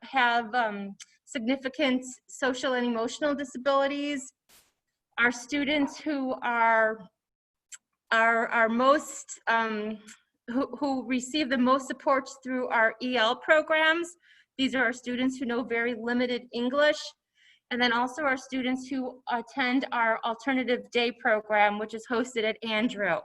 have significant social and emotional disabilities, our students who are most, who receive the most support through our EL programs. These are our students who know very limited English, and then also our students who attend our alternative day program, which is hosted at Andrew.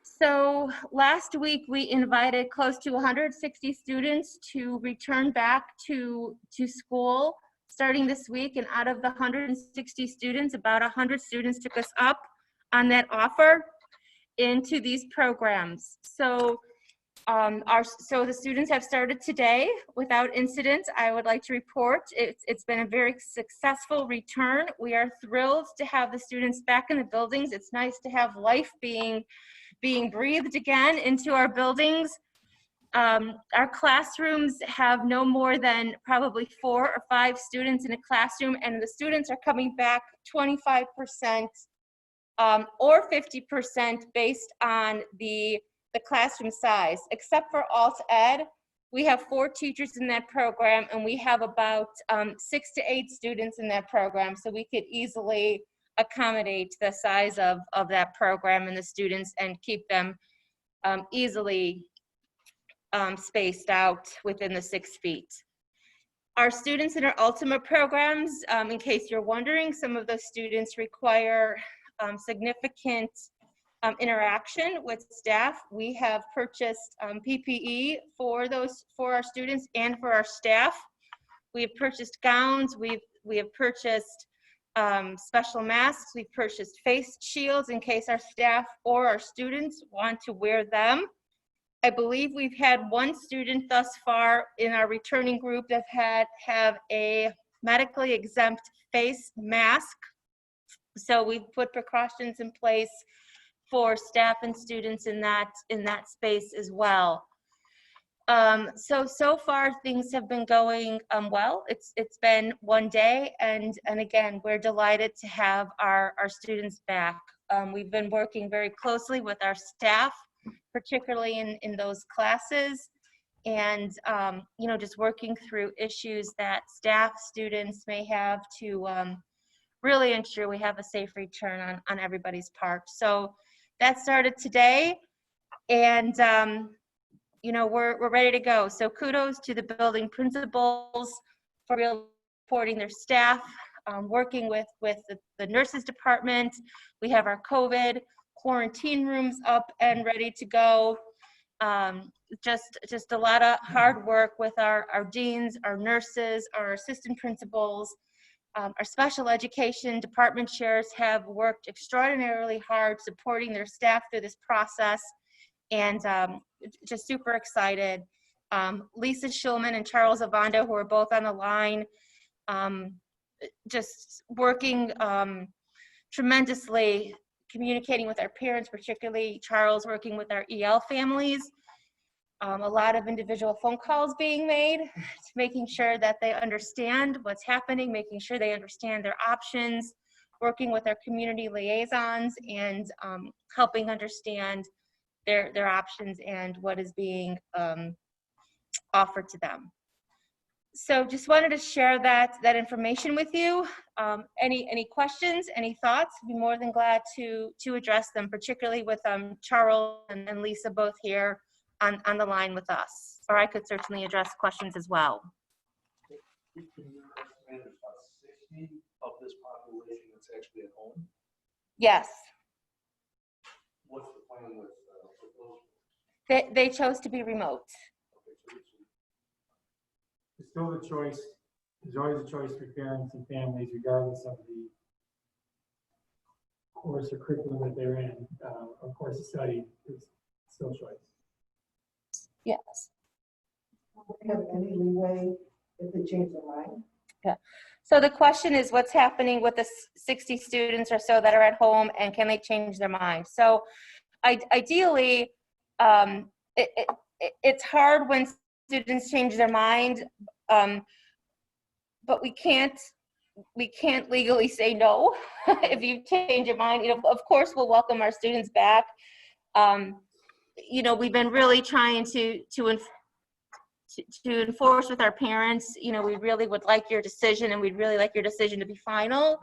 So last week we invited close to 160 students to return back to school starting this week, and out of the 160 students, about 100 students took us up on that offer into these programs. So the students have started today without incident. I would like to report it's been a very successful return. We are thrilled to have the students back in the buildings. It's nice to have life being breathed again into our buildings. Our classrooms have no more than probably 4 or 5 students in a classroom, and the students are coming back 25% or 50% based on the classroom size. Except for Alt Ed, we have 4 teachers in that program, and we have about 6 to 8 students in that program, so we could easily accommodate the size of that program and the students and keep them easily spaced out within the 6 feet. Our students in our Ultima programs, in case you're wondering, some of those students require significant interaction with staff. We have purchased PPE for our students and for our staff. We have purchased gowns. We have purchased special masks. We've purchased face shields in case our staff or our students want to wear them. I believe we've had 1 student thus far in our returning group that have a medically exempt face mask. So we've put precautions in place for staff and students in that space as well. So far things have been going well. It's been 1 day, and again, we're delighted to have our students back. We've been working very closely with our staff, particularly in those classes, and just working through issues that staff, students may have to really ensure we have a safe return on everybody's part. So that started today, and we're ready to go. So kudos to the building principals for really supporting their staff, working with the nurses department. We have our COVID quarantine rooms up and ready to go. Just a lot of hard work with our deans, our nurses, our assistant principals. Our special education department chairs have worked extraordinarily hard supporting their staff through this process, and just super excited. Lisa Schulman and Charles Avando, who are both on the line, just working tremendously, communicating with our parents, particularly Charles working with our EL families. A lot of individual phone calls being made, making sure that they understand what's happening, making sure they understand their options, working with our community liaisons, and helping understand their options and what is being offered to them. So just wanted to share that information with you. Any questions, any thoughts? I'd be more than glad to address them, particularly with Charles and Lisa both here on the line with us. Or I could certainly address questions as well. Can you recommend about 60 of this population that's actually at home? Yes. What's the plan with those? They chose to be remote. It's still the choice. There's always a choice for parents and families, regardless of the course or curriculum that they're in, or course of study. It's still choice. Yes. Do they have any leeway if they change their mind? Yeah. So the question is, what's happening with the 60 students or so that are at home, and can they change their mind? So ideally, it's hard when students change their mind, but we can't legally say no. If you change your mind, of course we'll welcome our students back. We've been really trying to to enforce with our parents, you know, we really would like your decision and we'd really like your decision to be final.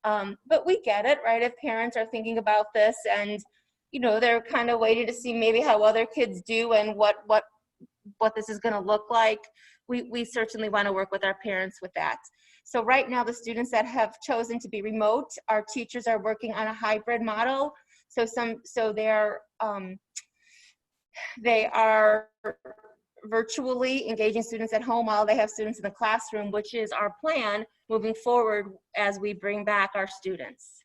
But we get it, right? If parents are thinking about this and, you know, they're kind of waiting to see maybe how other kids do and what this is going to look like, we certainly want to work with our parents with that. So right now, the students that have chosen to be remote, our teachers are working on a hybrid model. So they are virtually engaging students at home while they have students in the classroom, which is our plan moving forward as we bring back our students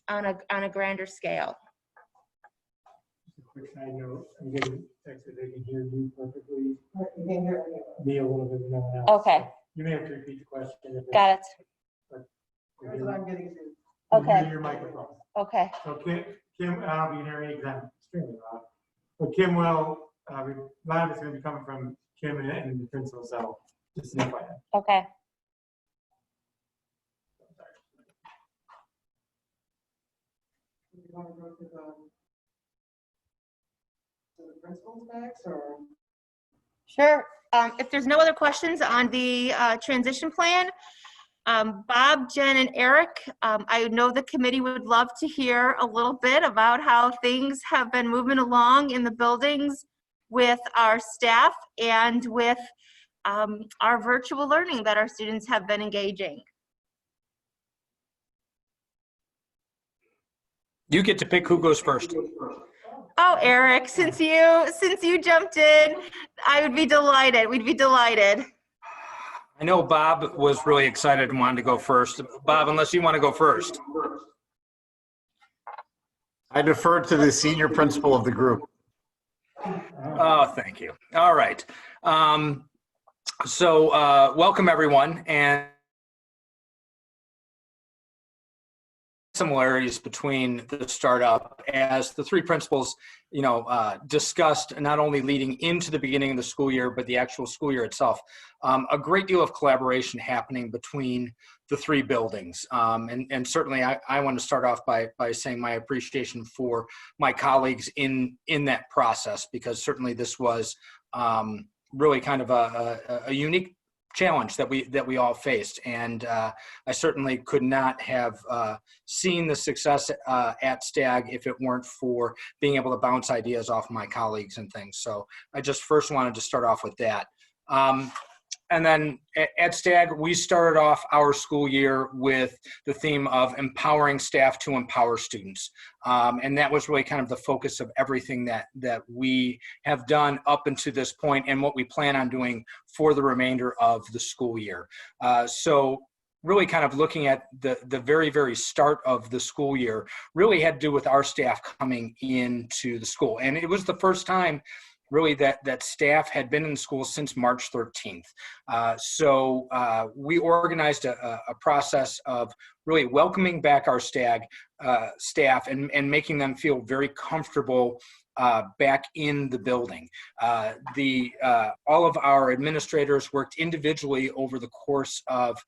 on a grander scale. Just a quick side note, I'm getting text that they can hear you perfectly, You can't hear anyone. me a little bit, no one else. Okay, You may have to repeat the question. If got it. That's what I'm getting to. Okay. Your microphone. Okay. So Kim, I don't know if you can hear me because I'm extremely loud. But Kim will, a lot of it's going to be coming from Kim and the principal, so just an FYI. Okay. Do you want to go to the principal's next, or? Sure. If there's no other questions on the transition plan, Bob, Jen, and Eric, I know the committee would love to hear a little bit about how things have been moving along in the buildings with our staff and with our virtual learning that our students have been engaging. You get to pick who goes first. Oh, Eric, since you jumped in, I would be delighted. We'd be delighted. I know Bob was really excited and wanted to go first. Bob, unless you want to go first. I defer to the senior principal of the group. Oh, thank you. All right. Welcome everyone, and similarities between the startup as the three principals, discussed, not only leading into the beginning of the school year, but the actual school year itself. A great deal of collaboration happening between the three buildings. And certainly I want to start off by saying my appreciation for my colleagues in that process, because certainly this was really kind of a unique challenge that we all faced, and I certainly could not have seen the success at STAG if it weren't for being able to bounce ideas off my colleagues and things. So I just first wanted to start off with that. And then at STAG, we started off our school year with the theme of empowering staff to empower students. And that was really kind of the focus of everything that we have done up until this point and what we plan on doing for the remainder of the school year. So really kind of looking at the very, very start of the school year really had to do with our staff coming into the school. And it was the first time really that staff had been in school since March 13th. So we organized a process of really welcoming back our STAG staff and making them feel very comfortable back in the building. All of our administrators worked individually over the course of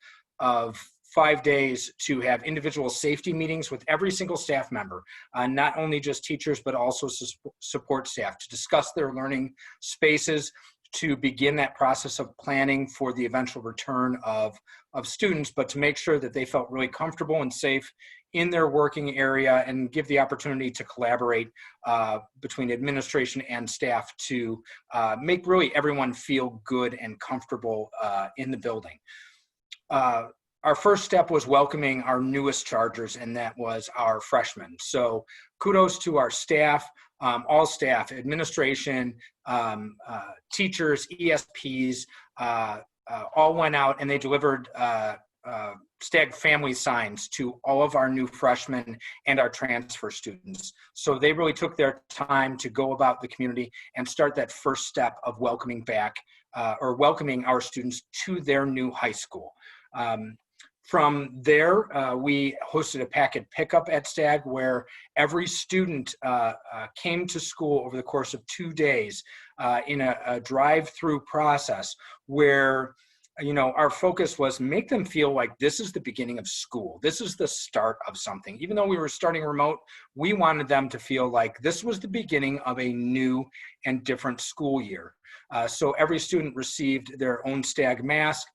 5 days to have individual safety meetings with every single staff member, not only just teachers, but also support staff, to discuss their learning spaces, to begin that process of planning for the eventual return of students, but to make sure that they felt really comfortable and safe in their working area and give the opportunity to collaborate between administration and staff to make really everyone feel good and comfortable in the building. Our first step was welcoming our newest chargers, and that was our freshmen. So kudos to our staff, all staff, administration, teachers, ESPs, all went out and they delivered STAG family signs to all of our new freshmen and our transfer students. So they really took their time to go about the community and start that first step of welcoming back or welcoming our students to their new high school. From there, we hosted a packet pickup at STAG where every student came to school over the course of 2 days in a drive-through process where, our focus was make them feel like this is the beginning of school. This is the start of something. Even though we were starting remote, we wanted them to feel like this was the beginning of a new and different school year. So every student received their own stag mask,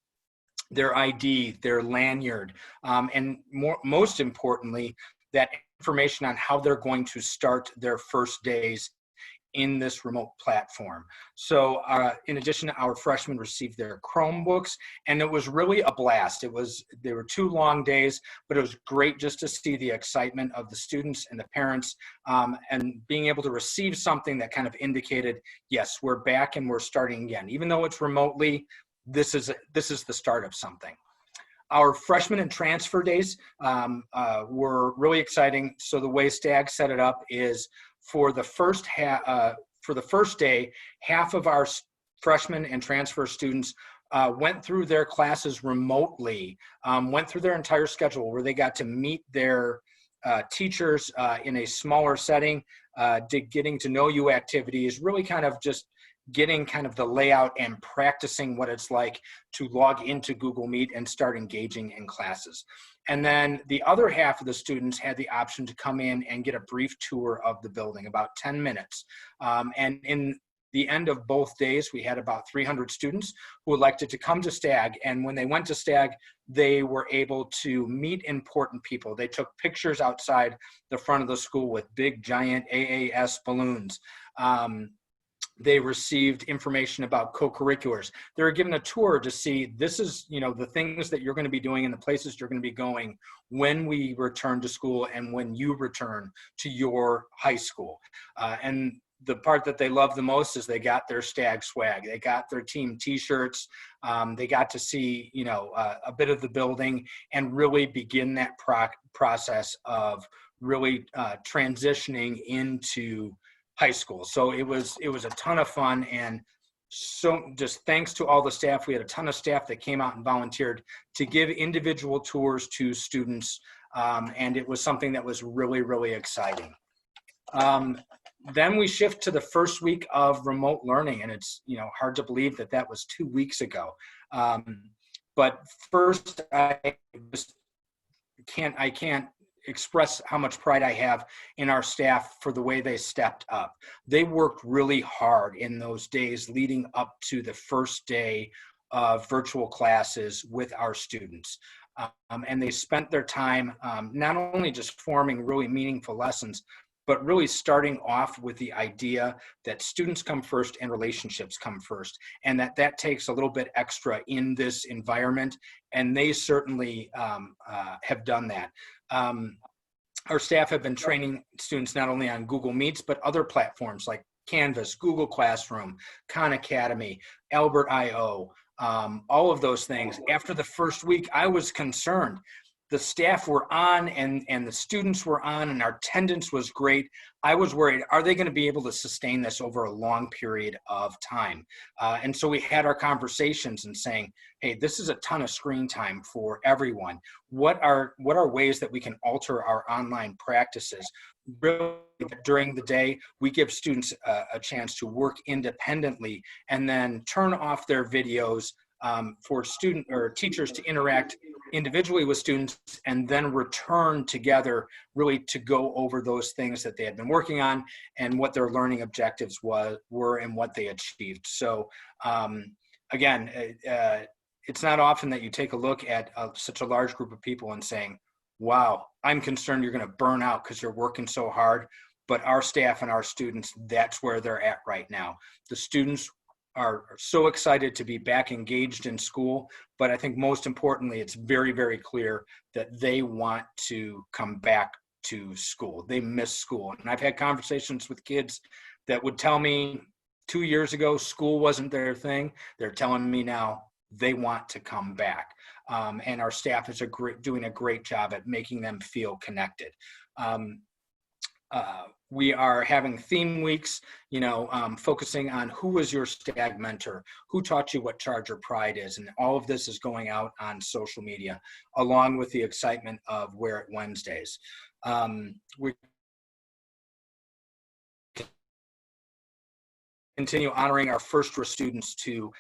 their ID, their lanyard, and most importantly, that information on how they're going to start their first days in this remote platform. So in addition, our freshmen received their Chromebooks, and it was really a blast. They were 2 long days, but it was great just to see the excitement of the students and the parents, and being able to receive something that kind of indicated, yes, we're back and we're starting again. Even though it's remotely, this is the start of something. Our freshman and transfer days were really exciting. So the way STAG set it up is for the first day, half of our freshmen and transfer students went through their classes remotely, went through their entire schedule where they got to meet their teachers in a smaller setting, did getting to know you activities, really kind of just getting kind of the layout and practicing what it's like to log into Google Meet and start engaging in classes. And then the other half of the students had the option to come in and get a brief tour of the building, about 10 minutes. And in the end of both days, we had about 300 students who elected to come to STAG. And when they went to STAG, they were able to meet important people. They took pictures outside the front of the school with big, giant AAS balloons. They received information about co-curriculars. They were given a tour to see, this is, the things that you're going to be doing and the places you're going to be going when we return to school and when you return to your high school. And the part that they loved the most is they got their STAG swag. They got their team t-shirts. They got to see, a bit of the building and really begin that process of really transitioning into high school. So it was a ton of fun, and so just thanks to all the staff. We had a ton of staff that came out and volunteered to give individual tours to students, and it was something that was really, really exciting. Then we shift to the first week of remote learning, and it's hard to believe that that was 2 weeks ago. But first, I can't express how much pride I have in our staff for the way they stepped up. They worked really hard in those days leading up to the first day of virtual classes with our students. And they spent their time not only just forming really meaningful lessons, but really starting off with the idea that students come first and relationships come first, and that takes a little bit extra in this environment, and they certainly have done that. Our staff have been training students not only on Google Meets, but other platforms like Canvas, Google Classroom, Khan Academy, Albert.io, all of those things. After the first week, I was concerned. The staff were on and the students were on and our attendance was great. I was worried, are they going to be able to sustain this over a long period of time? And so we had our conversations and saying, hey, this is a ton of screen time for everyone. What are ways that we can alter our online practices? Really, during the day, we give students a chance to work independently and then turn off their videos for student or teachers to interact individually with students and then return together really to go over those things that they had been working on and what their learning objectives were and what they achieved. So again, it's not often that you take a look at such a large group of people and saying, wow, I'm concerned you're going to burn out because you're working so hard. But our staff and our students, that's where they're at right now. The students are so excited to be back engaged in school, but I think most importantly, it's very, very clear that they want to come back to school. They miss school. And I've had conversations with kids that would tell me 2 years ago, school wasn't their thing. They're telling me now they want to come back. And our staff is doing a great job at making them feel connected. We are having theme weeks, focusing on who was your STAG mentor, who taught you what Charger Pride is, and all of this is going out on social media, along with the excitement of Wear It Wednesdays. We continue honoring our first year students to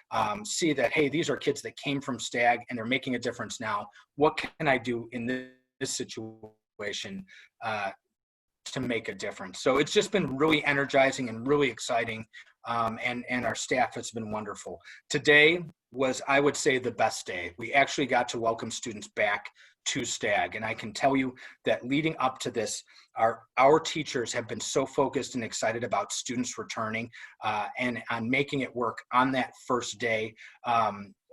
see that, hey, these are kids that came from STAG and they're making a difference now. What can I do in this situation to make a difference. So it's just been really energizing and really exciting. And our staff has been wonderful. Today was, I would say, the best day. We actually got to welcome students back to STAG. And I can tell you that leading up to this, our teachers have been so focused and excited about students returning and on making it work on that first day.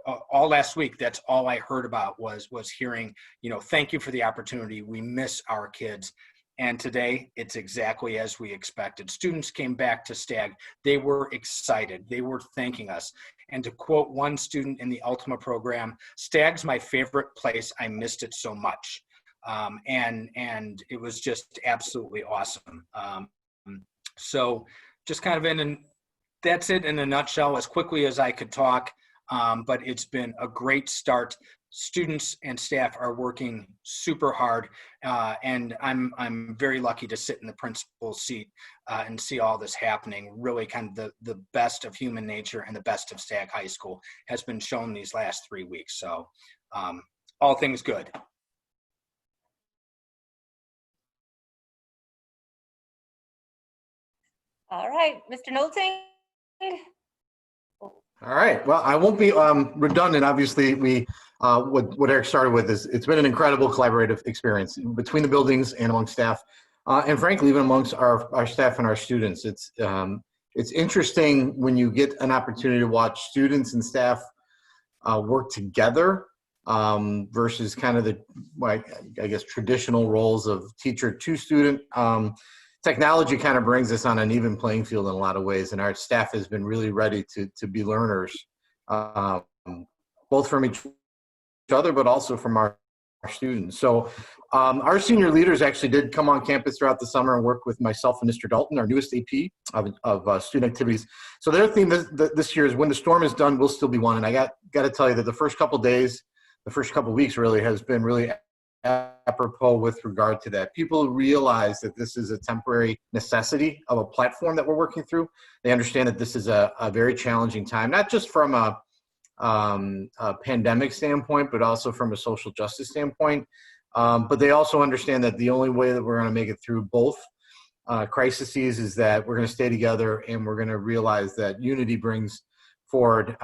All last week, that's all I heard about was hearing, thank you for the opportunity. We miss our kids. And today, it's exactly as we expected. Students came back to STAG. They were excited. They were thanking us. And to quote one student in the Ultima program, "STAG's my favorite place. I missed it so much." And it was just absolutely awesome. So just kind of that's it in a nutshell, as quickly as I could talk. But it's been a great start. Students and staff are working super hard, and I'm very lucky to sit in the principal's seat and see all this happening. Really kind of the best of human nature and the best of STAG High School has been shown these last 3 weeks. So all things good. All right, Mr. Nolting? All right. Well, I won't be redundant. Obviously, what Eric started with is it's been an incredible collaborative experience between the buildings and among staff, and frankly, even amongst our staff and our students. It's interesting when you get an opportunity to watch students and staff work together versus kind of I guess, traditional roles of teacher to student. Technology kind of brings us on an even playing field in a lot of ways, and our staff has been really ready to be learners, both from each other, but also from our students. So our senior leaders actually did come on campus throughout the summer and work with myself and Mr. Dalton, our newest AP of student activities. So their theme this year is "When the storm is done, we'll still be one." And I got to tell you that the first couple days, the first couple weeks really has been really apropos with regard to that. People realize that this is a temporary necessity of a platform that we're working through. They understand that this is a very challenging time, not just from a pandemic standpoint, but also from a social justice standpoint. But they also understand that the only way that we're going to make it through both crises is that we're going to stay together, and we're going to realize that unity brings forward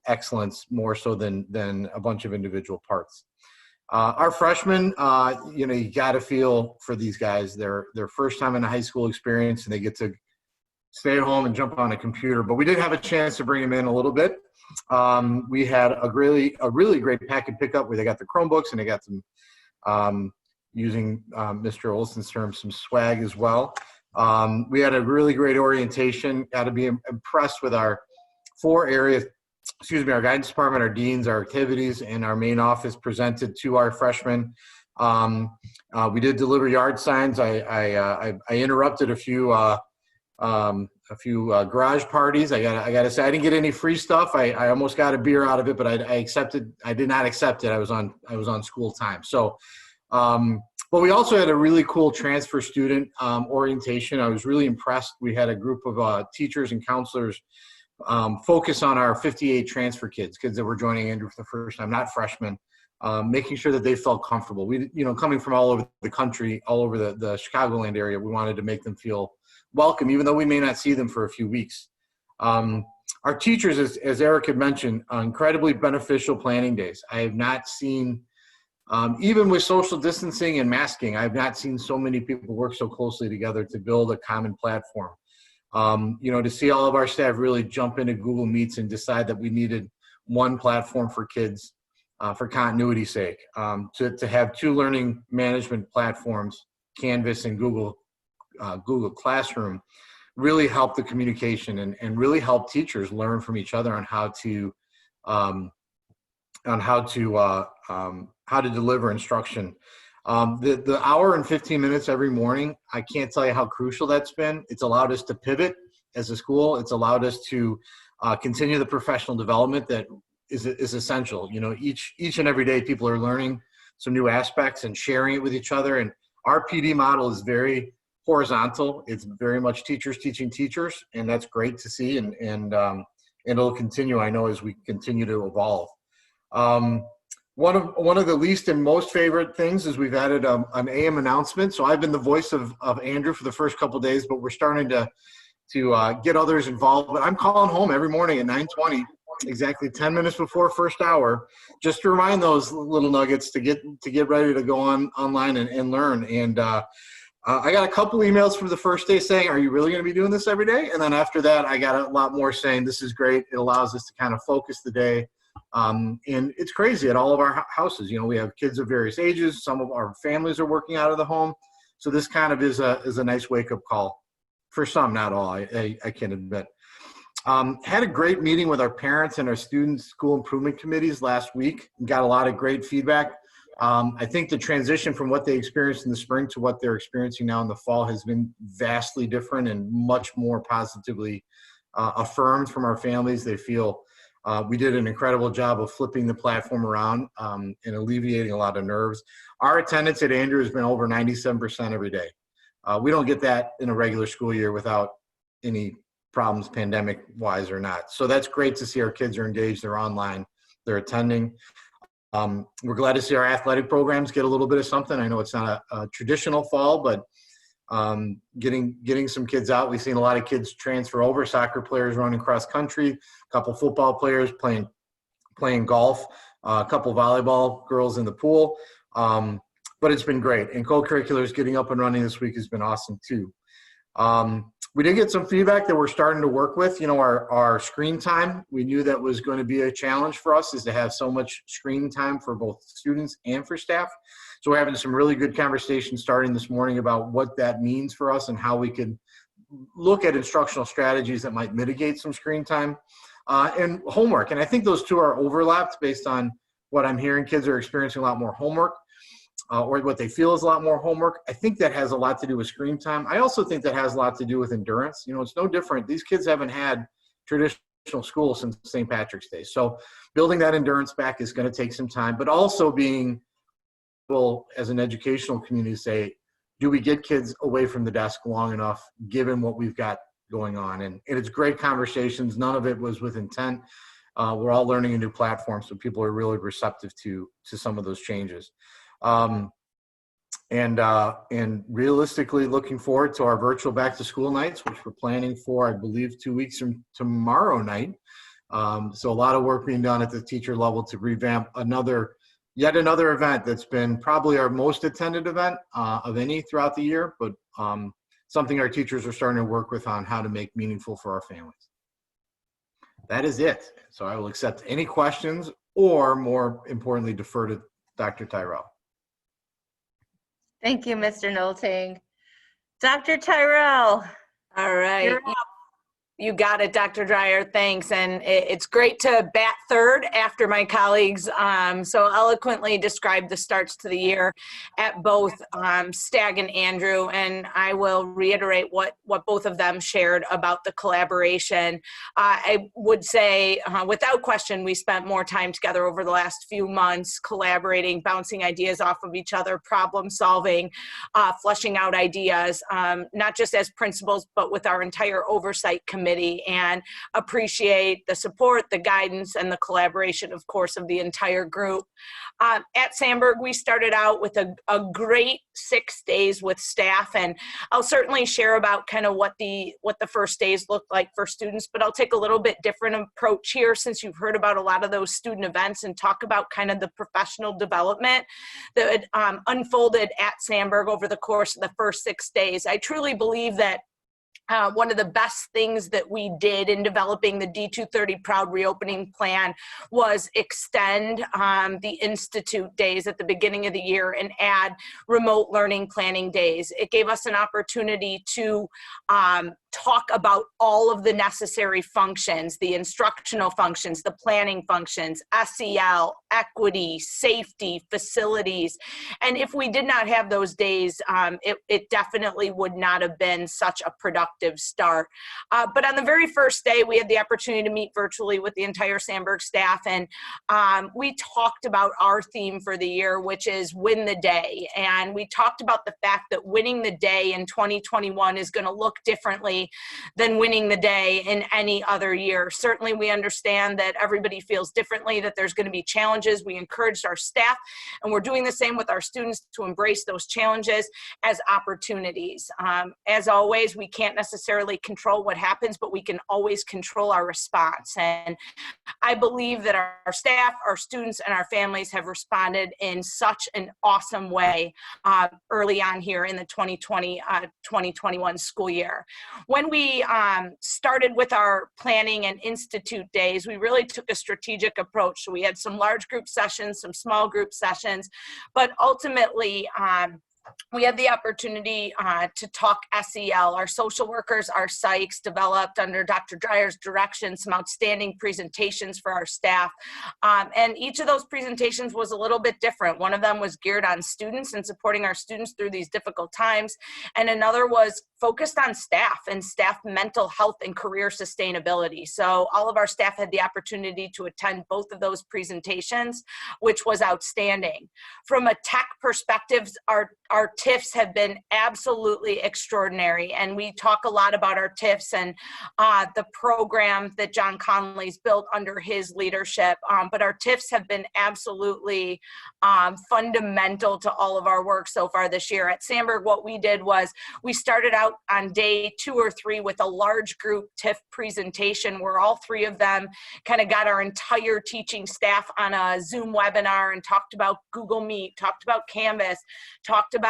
excellence more so than a bunch of individual parts. Our freshmen, you got to feel for these guys. Their first time in a high school experience, and they get to stay at home and jump on a computer. But we did have a chance to bring them in a little bit. We had a really great pack and pickup where they got the Chromebooks and they got some, using Mr. Olson's term, some swag as well. We had a really great orientation. Got to be impressed with our 4 areas. Our guidance department, our deans, our activities, and our main office presented to our freshmen. We did deliver yard signs. I interrupted a few garage parties. I gotta say, I didn't get any free stuff. I almost got a beer out of it, but I did not accept it. I was on school time. So, but we also had a really cool transfer student orientation. I was really impressed. We had a group of teachers and counselors focus on our 58 transfer kids that were joining Andrew for the first time, not freshmen, making sure that they felt comfortable. We, coming from all over the country, all over the Chicagoland area, we wanted to make them feel welcome, even though we may not see them for a few weeks. Our teachers, as Eric had mentioned, incredibly beneficial planning days. I have not seen, even with social distancing and masking, I have not seen so many people work so closely together to build a common platform. To see all of our staff really jump into Google Meets and decide that we needed one platform for kids for continuity's sake, to have 2 learning management platforms, Canvas and Google Classroom, really helped the communication and really helped teachers learn from each other on how to deliver instruction. The hour and 15 minutes every morning, I can't tell you how crucial that's been. It's allowed us to pivot as a school. It's allowed us to continue the professional development that is essential. Each and every day people are learning some new aspects and sharing it with each other. And our PD model is very horizontal. It's very much teachers teaching teachers, and that's great to see. And it'll continue, I know, as we continue to evolve. One of the least and most favorite things is we've added an AM announcement. So I've been the voice of Andrew for the first couple of days, but we're starting to get others involved. But I'm calling home every morning at 9:20, exactly 10 minutes before first hour, just to remind those little nuggets to get ready to go online and learn. And I got a couple emails from the first day saying, "Are you really going to be doing this every day?" And then after that, I got a lot more saying, "This is great. It allows us to kind of focus the day." And it's crazy at all of our houses. You know, we have kids of various ages. Some of our families are working out of the home. So this kind of is a nice wake-up call for some, not all, I can admit. Had a great meeting with our parents and our student school improvement committees last week. Got a lot of great feedback. I think the transition from what they experienced in the spring to what they're experiencing now in the fall has been vastly different and much more positively affirmed from our families. They feel we did an incredible job of flipping the platform around and alleviating a lot of nerves. Our attendance at Andrew has been over 97% every day. We don't get that in a regular school year without any problems, pandemic-wise or not. So that's great to see our kids are engaged, they're online, they're attending. We're glad to see our athletic programs get a little bit of something. I know it's not a traditional fall, but getting some kids out. We've seen a lot of kids transfer over, soccer players running cross country, a couple football players playing golf, a couple volleyball girls in the pool. But it's been great. And Co-Curricular is getting up and running this week has been awesome too. We did get some feedback that we're starting to work with. You know, our screen time, we knew that was going to be a challenge for us, is to have so much screen time for both students and for staff. So we're having some really good conversations starting this morning about what that means for us and how we could look at instructional strategies that might mitigate some screen time and homework. And I think those two are overlapped based on what I'm hearing. Kids are experiencing a lot more homework. Or what they feel is a lot more homework. I think that has a lot to do with screen time. I also think that has a lot to do with endurance. You know, it's no different. These kids haven't had traditional school since St. Patrick's Day. So building that endurance back is going to take some time, but also being able as an educational community to say, do we get kids away from the desk long enough given what we've got going on? And it's great conversations. None of it was with intent. We're all learning a new platform, so people are really receptive to some of those changes. And realistically looking forward to our virtual back to school nights, which we're planning for, I believe, 2 weeks from tomorrow night. So a lot of work being done at the teacher level to revamp yet another event that's been probably our most attended event of any throughout the year, but something our teachers are starting to work with on how to make meaningful for our families. That is it. So I will accept any questions or, more importantly, defer to Dr. Tyrell. Thank you, Mr. Nolting. Dr. Tyrell. All right. You're You got it, Dr. Dreyer. Thanks. And it's great to bat third after my colleagues so eloquently described the starts to the year at both Stagg and Andrew. And I will reiterate what both of them shared about the collaboration. I would say, without question, we spent more time together over the last few months collaborating, bouncing ideas off of each other, problem solving, fleshing out ideas, not just as principals, but with our entire oversight committee, and appreciate the support, the guidance, and the collaboration, of course, of the entire group. At Sandburg, we started out with a great 6 days with staff, and I'll certainly share about kind of what the first days looked like for students, but I'll take a little bit different approach here since you've heard about a lot of those student events and talk about kind of the professional development that unfolded at Sandburg over the course of the first 6 days. I truly believe that one of the best things that we did in developing the D230 Proud Reopening Plan was extend the Institute days at the beginning of the year and add remote learning planning days. It gave us an opportunity to talk about all of the necessary functions, the instructional functions, the planning functions, SEL, equity, safety, facilities. And if we did not have those days, it definitely would not have been such a productive start. But on the very first day, we had the opportunity to meet virtually with the entire Sandburg staff, and we talked about our theme for the year, which is win the day. And we talked about the fact that winning the day in 2021 is going to look differently differently than winning the day in any other year. Certainly, we understand that everybody feels differently, that there's going to be challenges. We encouraged our staff, and we're doing the same with our students, to embrace those challenges as opportunities. As always, we can't necessarily control what happens, but we can always control our response. And I believe that our staff, our students, and our families have responded in such an awesome way early on here in the 2020-2021 school year. When we started with our planning and institute days, we really took a strategic approach. So we had some large group sessions, some small group sessions, but ultimately, we had the opportunity to talk SEL. Our social workers, our psychs, developed under Dr. Dreyer's direction some outstanding presentations for our staff. And each of those presentations was a little bit different. One of them was geared on students and supporting our students through these difficult times. And another was focused on staff and staff mental health and career sustainability. So all of our staff had the opportunity to attend both of those presentations, which was outstanding. From a tech perspective, our TIFs have been absolutely extraordinary, and we talk a lot about our TIFs and the program that John Conley's built under his leadership, but our TIFs have been absolutely fundamental to all of our work so far this year. At Sandburg, what we did was we started out on day 2 or 3 with a large group TIF presentation where all 3 of them kind of got our entire teaching staff on a Zoom webinar and talked about Google Meet, talked about Canvas, talked about,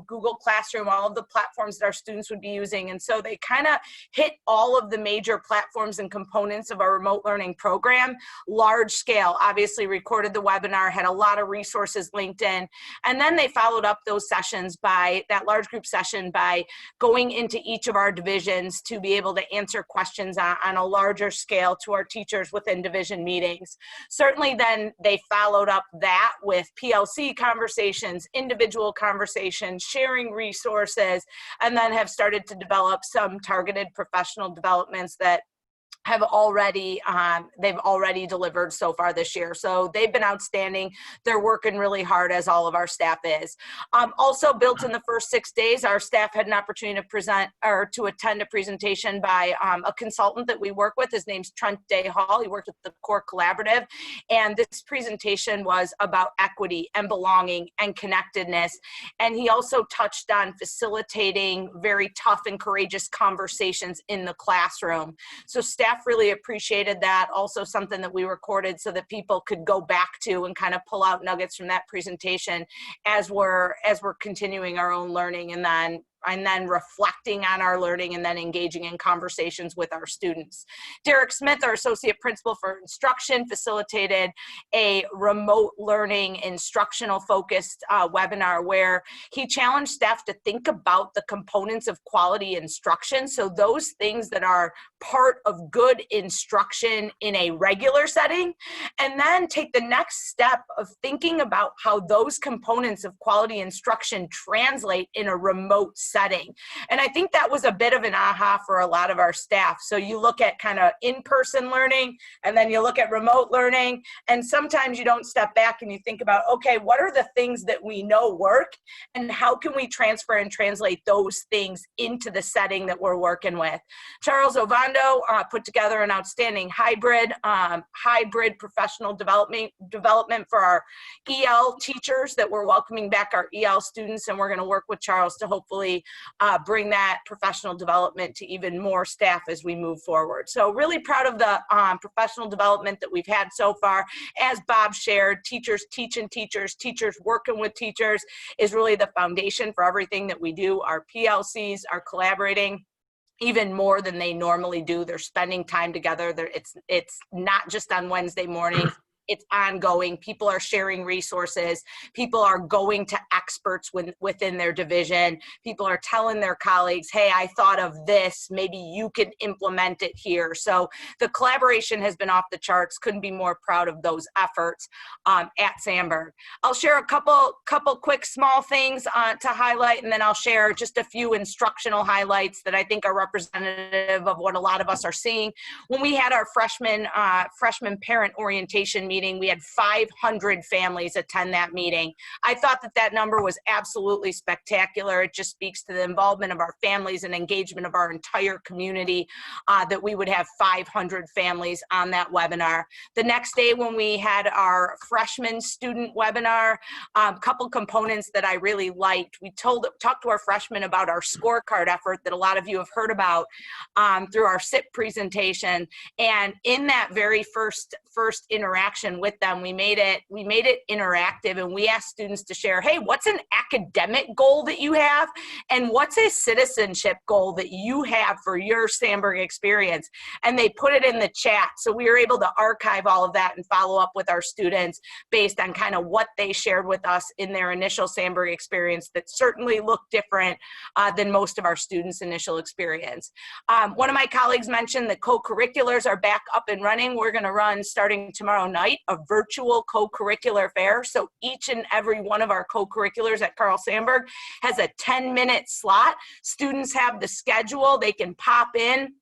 Google Classroom, all of the platforms that our students would be using. And so they kind of hit all of the major platforms and components of our remote learning program, large scale, obviously recorded the webinar, had a lot of resources linked in. And then they followed up those sessions by that large group session by going into each of our divisions to be able to answer questions on a larger scale to our teachers within division meetings. Certainly then they followed up that with PLC conversations, individual conversations, sharing resources, and then have started to develop some targeted professional developments that have already, they've already delivered so far this year. So they've been outstanding. They're working really hard, as all of our staff is. Also built in the first 6 days, our staff had an opportunity to present or to attend a presentation by a consultant that we work with. His name's Trent Day Hall. He worked with the Co-Collaborative. And this presentation was about equity and belonging and connectedness. And he also touched on facilitating very tough and courageous conversations in the classroom. So staff really appreciated that. Also something that we recorded so that people could go back to and kind of pull out nuggets from that presentation as we're continuing our own learning, and then reflecting on our learning, and then engaging in conversations with our students. Derek Smith, our Associate Principal for Instruction, facilitated a remote learning instructional focused webinar where he challenged staff to think about the components of quality instruction. So those things that are part of good instruction in a regular setting, and then take the next step of thinking about how those components of quality instruction translate in a remote setting. And I think that was a bit of an aha for a lot of our staff. So you look at kind of in-person learning, and then you look at remote learning, and sometimes you don't step back and you think about, okay, what are the things that we know work, and how can we transfer and translate those things into the setting that we're working with? Charles Ovando put together an outstanding hybrid professional development for our EL teachers that we're welcoming back our EL students, and we're going to work with Charles to hopefully bring that professional development to even more staff as we move forward. So really proud of the professional development that we've had so far. As Bob shared, teachers teaching teachers, teachers working with teachers is really the foundation for everything that we do. Our PLCs are collaborating even more than they normally do. They're spending time together. It's not just on Wednesday mornings. It's ongoing. People are sharing resources. People are going to experts within their division. People are telling their colleagues, hey, I thought of this. Maybe you could implement it here. So the collaboration has been off the charts. Couldn't be more proud of those efforts at Sandburg. I'll share a couple quick small things to highlight, and then I'll share just a few instructional highlights that I think are representative of what a lot of us are seeing. When we had our freshman parent orientation meeting meeting. We had 500 families attend that meeting. I thought that that number was absolutely spectacular. It just speaks to the involvement of our families and engagement of our entire community, that we would have 500 families on that webinar. The next day when we had our freshman student webinar, couple components that I really liked. We talked to our freshmen about our scorecard effort that a lot of you have heard about through our SIP presentation. And in that very first interaction with them, we made it interactive, and we asked students to share, hey, what's an academic goal that you have, and what's a citizenship goal that you have for your Sandburg experience? And they put it in the chat, so we were able to archive all of that and follow up with our students based on kind of what they shared with us in their initial Sandburg experience that certainly looked different than most of our students' initial experience. One of my colleagues mentioned the co-curriculars are back up and running. We're going to run, starting tomorrow night, a virtual co-curricular fair. So each and every one of our co-curriculars at Carl Sandburg has a 10-minute slot. Students have the schedule. They can pop in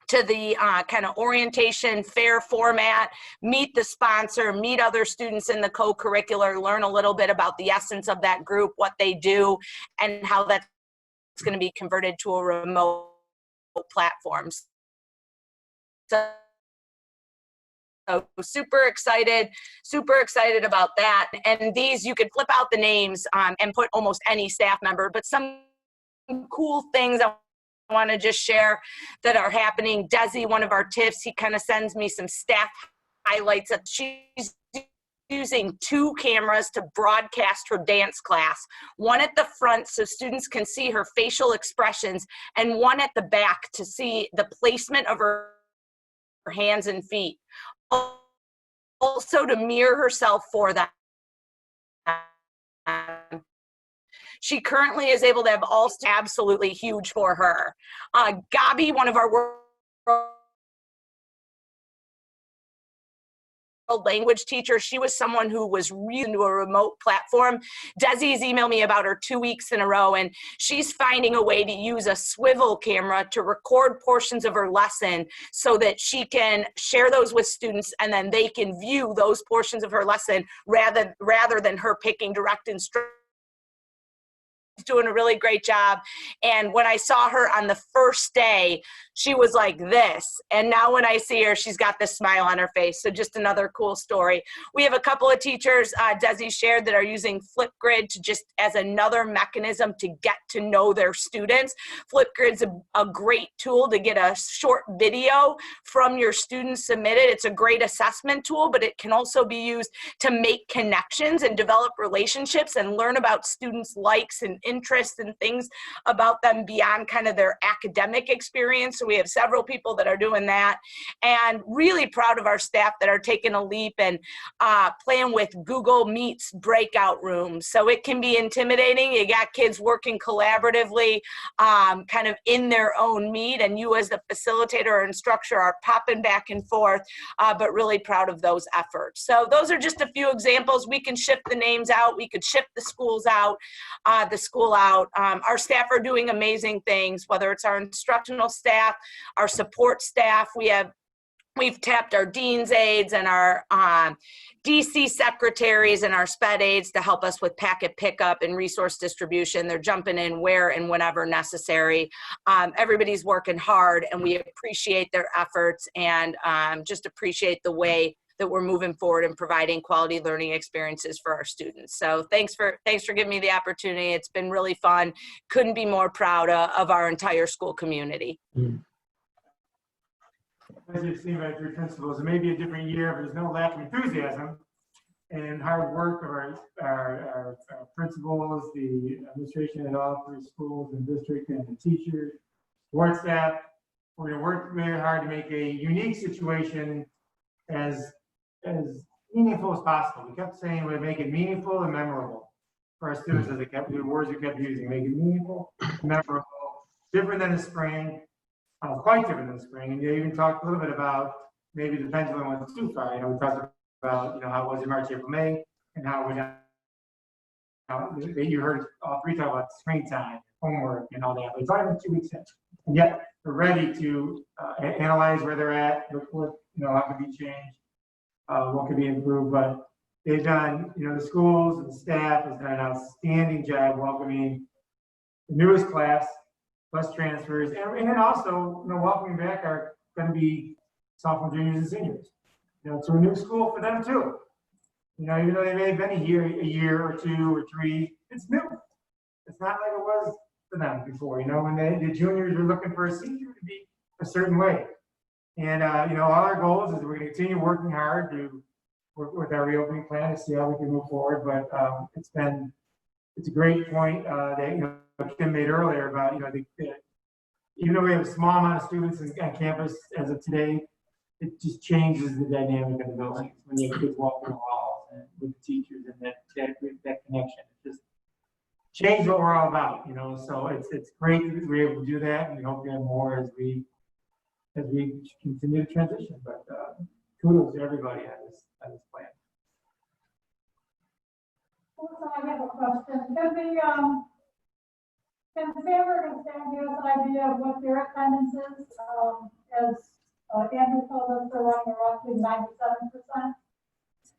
to the kind of orientation fair format, meet the sponsor, meet other students in the co-curricular, learn a little bit about the essence of that group, what they do, and how that's going to be converted to a remote platform. So super excited about that. And these, you could flip out the names and put almost any staff member, but some cool things I want to just share that are happening. Desi, one of our TIFs, he kind of sends me some staff highlights of she's using 2 cameras to broadcast her dance class, one at the front so students can see her facial expressions, and one at the back to see the placement of her hands and feet. Also to mirror herself for them. She currently is able to have all absolutely huge for her. Gabi, one of our world language teachers, she was someone who was really into a remote platform. Desi's emailed me about her 2 weeks in a row, and she's finding a way to use a swivel camera to record portions of her lesson so that she can share those with students, and then they can view those portions of her lesson rather than her picking direct instruction. Doing a really great job. And when I saw her on the first day, she was like this. And now when I see her, she's got this smile on her face. So just another cool story. We have a couple of teachers, Desi shared, that are using Flipgrid to just as another mechanism to get to know their students. Flipgrid's a great tool to get a short video from your students submitted. It's a great assessment tool, but it can also be used to make connections and develop relationships and learn about students' likes and interests and things about them beyond kind of their academic experience. So we have several people that are doing that, and really proud of our staff that are taking a leap and playing with Google Meets breakout rooms. So it can be intimidating. You got kids working collaboratively kind of in their own meet, and you as the facilitator or instructor are popping back and forth, but really proud of those efforts. So those are just a few examples. We can shift the names out. We could shift the schools out, Our staff are doing amazing things, whether it's our instructional staff, our support staff. We've tapped our dean's aides and our DC secretaries and our sped aides to help us with packet pickup and resource distribution. They're jumping in where and whenever necessary. Everybody's working hard, and we appreciate their efforts and just appreciate the way that we're moving forward and providing quality learning experiences for our students. So thanks for giving me the opportunity. It's been really fun. Couldn't be more proud of our entire school community. As you've seen by 3 principals, it may be a different year, but there's no lack of enthusiasm and hard work of our principals, the administration at all 3 schools and district, and the teachers, board staff. We're going to work very hard to make a unique situation as meaningful as possible. We kept saying we'd make it meaningful and memorable for our students, as the words we kept using. Make it meaningful, memorable, different than the spring, quite different than the spring. And you even talked a little bit about maybe the pendulum went too far. We talked about how it was in March, April, May, and how you heard all 3 talk about screen time, homework, and all that. But it's only been 2 weeks in, and yet we're ready to analyze where they're at, look what how can be changed. what could be improved, but they've done, the schools and the staff has done an outstanding job welcoming the newest class, plus transfers, and then also, welcoming back are going to be sophomore, juniors, and seniors. To a new school for them too. Even though they may have been a year or 2 or 3, it's new. It's not like it was for them before. When the juniors are looking for a senior to be a certain way. And, all our goals is we're going to continue working hard to work with our reopening plan to see how we can move forward. But it's a great point that, Kim made earlier about, even though we have a small amount of students on campus as of today, it just changes the dynamic of the building when you have kids walking the halls and with the teachers and that connection. It just changed what we're all about, So it's great that we're able to do that, and we hope to have more as we continue to transition. But kudos to everybody on this plan. Also, I have a question. Can Sandberg and Stan give us an idea of what their attendance is? As Andrew told us, they're running roughly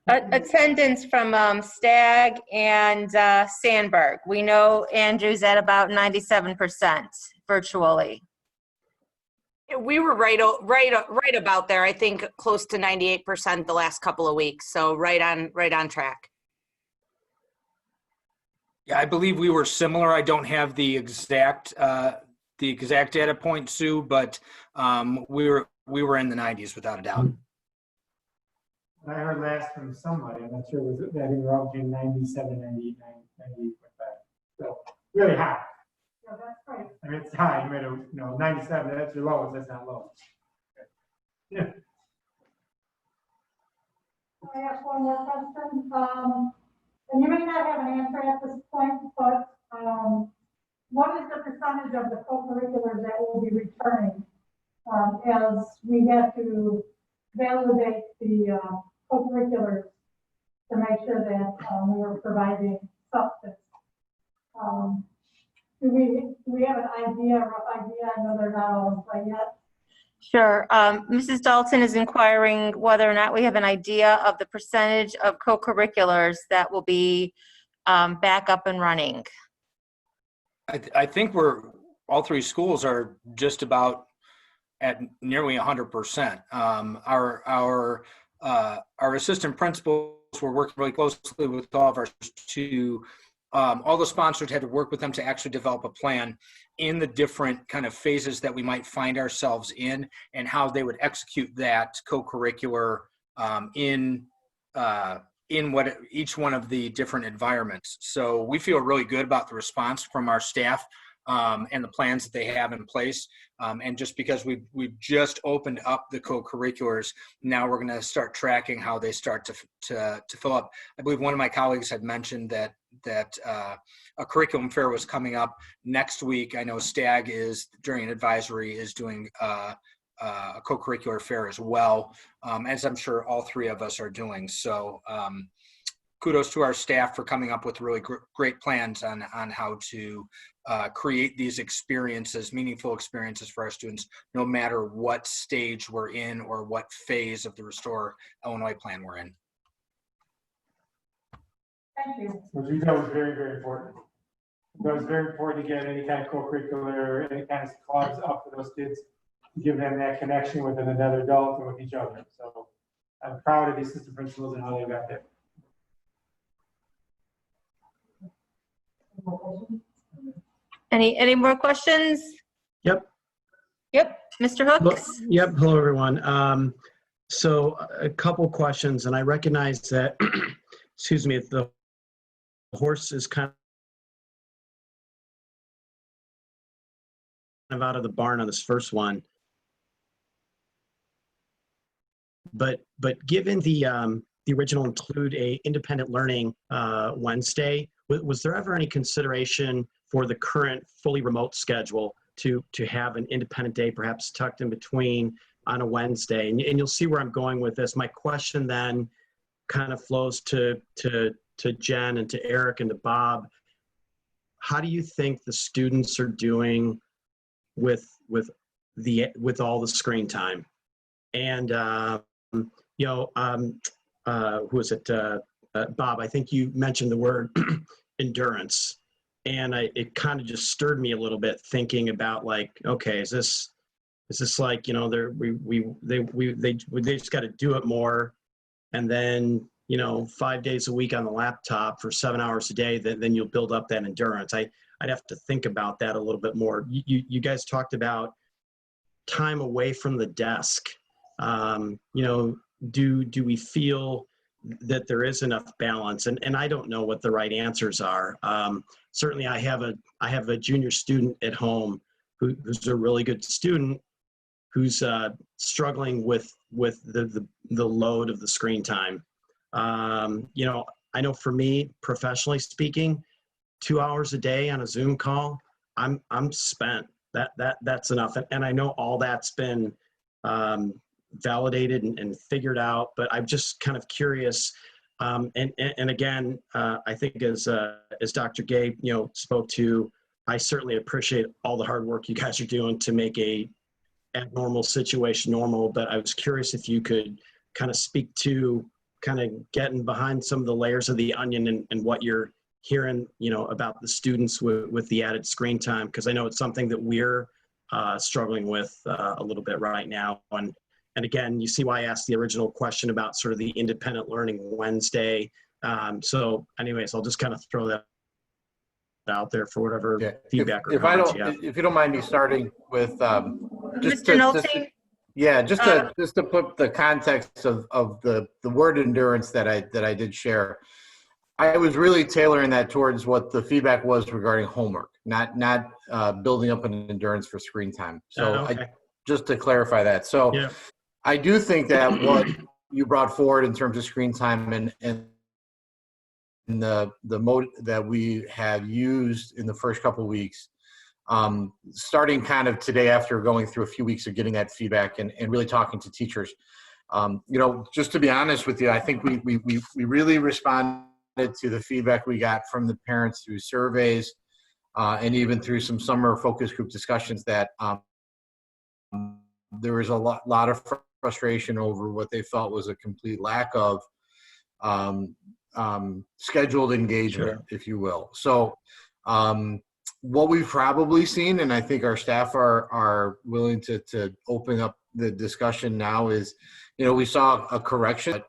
97%. Attendance from Stagg and Sandberg. We know Andrew's at about 97% virtually. We were right about there. I think close to 98% the last couple of weeks. So right on track. Yeah, I believe we were similar. I don't have the exact data point, Sue, but we were in the 90s without a doubt. I heard last from somebody, I'm not sure, was it that we were all between 97, 98, 98.5. So really high. Yeah, that's great. I mean, it's high. You made a 97. That's your lowest. That's not low. Yeah. I ask one more question. And you may not have an answer at this point, but what is the percentage of the co-curriculars that will be returning as we have to validate the co-curriculars to make sure that we are providing substance? Do we have an idea, a rough idea? I know they're not all in play yet. Sure. Mrs. Dalton is inquiring whether or not we have an idea of the percentage of co-curriculars that will be back up and running. I think all 3 schools are just about at nearly 100%. Our assistant principals were working really closely with all of our all the sponsors had to work with them to actually develop a plan in the different kind of phases that we might find ourselves in and how they would execute that co-curricular in what each one of the different environments. So we feel really good about the response from our staff and the plans that they have in place. And just because we've just opened up the co-curriculars, now we're going to start tracking how they start to fill up. I believe one of my colleagues had mentioned that a curriculum fair was coming up next week. I know Stagg is, during advisory, is doing a co-curricular fair as well, as I'm sure all 3 of us are doing. So kudos to our staff for coming up with really great plans on how to create these experiences, meaningful experiences for our students, no matter what stage we're in or what phase of the Restore Illinois plan we're in. Thank you. That was very, very important. It was very important to get any kind of co-curricular, any kind of clubs up for those kids, to give them that connection with another adult and with each other. So I'm proud of the assistant principals and how they got there. Any more questions? Yep. Yep, Mr. Hooks. Yep. Hello, everyone. So a couple questions, and I recognize that, excuse me, the horse is kind of out of the barn on this first one. But given the original include a independent learning Wednesday, was there ever any consideration for the current fully remote schedule to have an independent day perhaps tucked in between on a Wednesday? And you'll see where I'm going with this. My question then kind of flows to Jen and to Eric and to Bob. How do you think the students are doing with all the screen time? And who was it? Bob, I think you mentioned the word endurance. And it kind of just stirred me a little bit thinking about like, okay, is this like, you know, they just got to do it more. And then, you know, 5 days a week on the laptop for 7 hours a day, then you'll build up that endurance. I'd have to think about that a little bit more. You guys talked about time away from the desk. You know, do we feel that there is enough balance? And I don't know what the right answers are. Certainly I have a junior student at home who's a really good student who's struggling with the load of the screen time. You know, I know for me, professionally speaking, 2 hours a day on a Zoom call, I'm spent. That's enough. And I know all that's been validated and figured out, but I'm just kind of curious. And again, I think as Dr. Gay, you know, spoke to, I certainly appreciate all the hard work you guys are doing to make a abnormal situation normal. But I was curious if you could kind of speak to kind of getting behind some of the layers of the onion and what you're hearing, you know, about the students with the added screen time, because I know it's something that we're struggling with a little bit right now. And again, you see why I asked the original question about sort of the independent learning Wednesday. So anyways, I'll just kind of throw that out there for whatever feedback or comments you have. If you don't mind me starting with Mr. Nolte? just to put the context of the word endurance that I did share. I was really tailoring that towards what the feedback was regarding homework, not building up an endurance for screen time. So Okay. just to clarify that. So Yeah. I do think that what you brought forward in terms of screen time and the mode that we have used in the first couple of weeks, starting kind of today after going through a few weeks of getting that feedback and really talking to teachers. You know, just to be honest with you, I think we really responded to the feedback we got from the parents through surveys and even through some summer focus group discussions that there was a lot of frustration over what they felt was a complete lack of scheduled engagement, Sure. if you will. So what we've probably seen, and I think our staff are willing to open up the discussion now, is, you know, we saw a correction.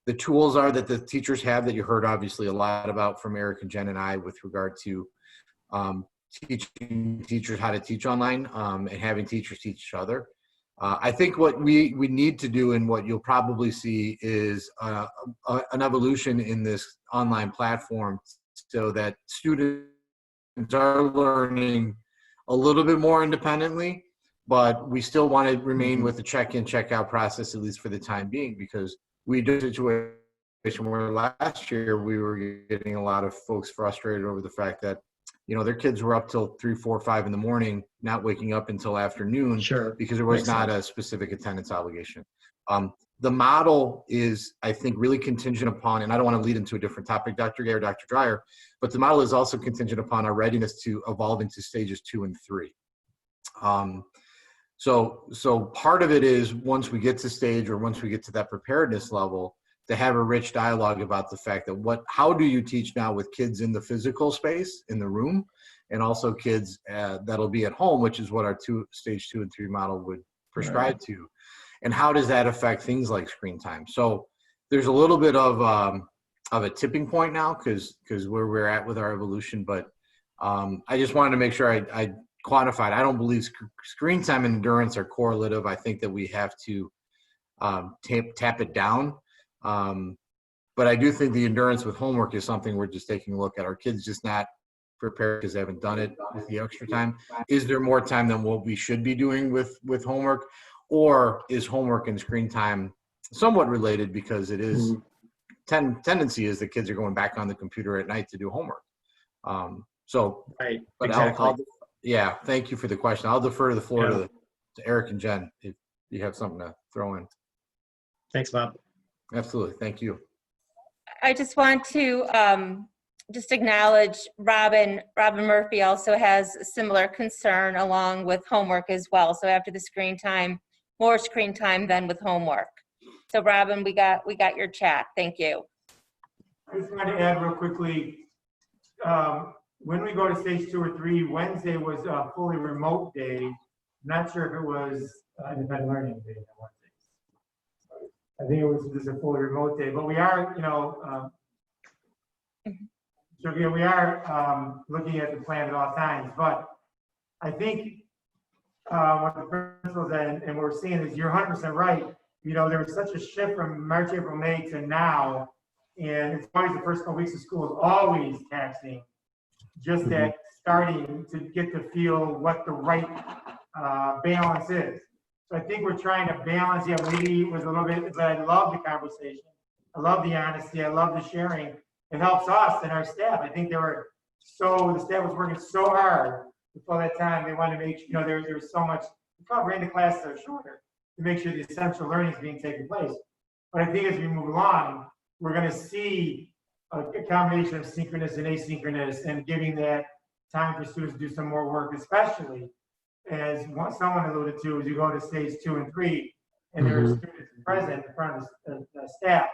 The tools are that the teachers have that you heard obviously a lot about from Eric and Jen and I with regard to teaching teachers how to teach online and having teachers teach each other. I think what we need to do and what you'll probably see is an evolution in this online platform so that students are learning a little bit more independently, but we still want to remain with the check-in, check-out process, at least for the time being, because we do a situation where last year we were getting a lot of folks frustrated over the fact that, you know, their kids were up till 3, 4, 5 in the morning, not waking up until afternoon. Sure. Because there was Makes not sense. a specific attendance obligation. The model is, I think, really contingent upon, and I don't want to lead into a different topic, Dr. Gay or Dr. Dreyer, but the model is also contingent upon our readiness to evolve into stages 2 and 3. So part of it is once we get to stage or once we get to that preparedness level, to have a rich dialogue about the fact that how do you teach now with kids in the physical space, in the room, and also kids that'll be at home, which is what our stage 2 and 3 model would prescribe to. And how does that affect things like screen time? So there's a little bit of a tipping point now because where we're at with our evolution, but I just wanted to make sure I quantified. I don't believe screen time and endurance are correlative. I think that we have to tap it down. But I do think the endurance with homework is something we're just taking a look at. Our kids just not prepared because they haven't done it with the extra time. Is there more time than what we should be doing with homework? Or is homework and screen time somewhat related because it is tendency is that kids are going back on the computer at night to do homework. Right, But exactly. yeah, thank you for the question. I'll defer the floor to Eric and Jen if you have something to throw in. Thanks, Bob. Absolutely, thank you. I just want to just acknowledge Robin Murphy also has a similar concern along with homework as well. So after the screen time, more screen time than with homework. So Robin, we got your chat. Thank you. I just wanted to add real quickly, when we go to stage 2 or 3, Wednesday was a fully remote day. I'm not sure if it was independent learning day on Wednesdays. I think it was just a fully remote day, but we are, so yeah, we are looking at the plan at all times. But I think what the principals and what we're seeing is you're 100% right. There was such a shift from March, April, May to now, and it's always the first couple weeks of school is always taxing. Just that starting to get to feel what the right balance is. So I think we're trying to balance. Yeah, maybe it was a little bit, but I love the conversation. I love the honesty. I love the sharing. It helps us and our staff. I think the staff was working so hard before that time. They wanted to make sure, there was so much, ran the classes are shorter to make sure the essential learning is being taken place. But I think as we move along, we're going to see a combination of synchronous and asynchronous, and giving that time for students to do some more work, especially as someone alluded to, as you go to stage 2 and 3, and there are students present in front of the staff,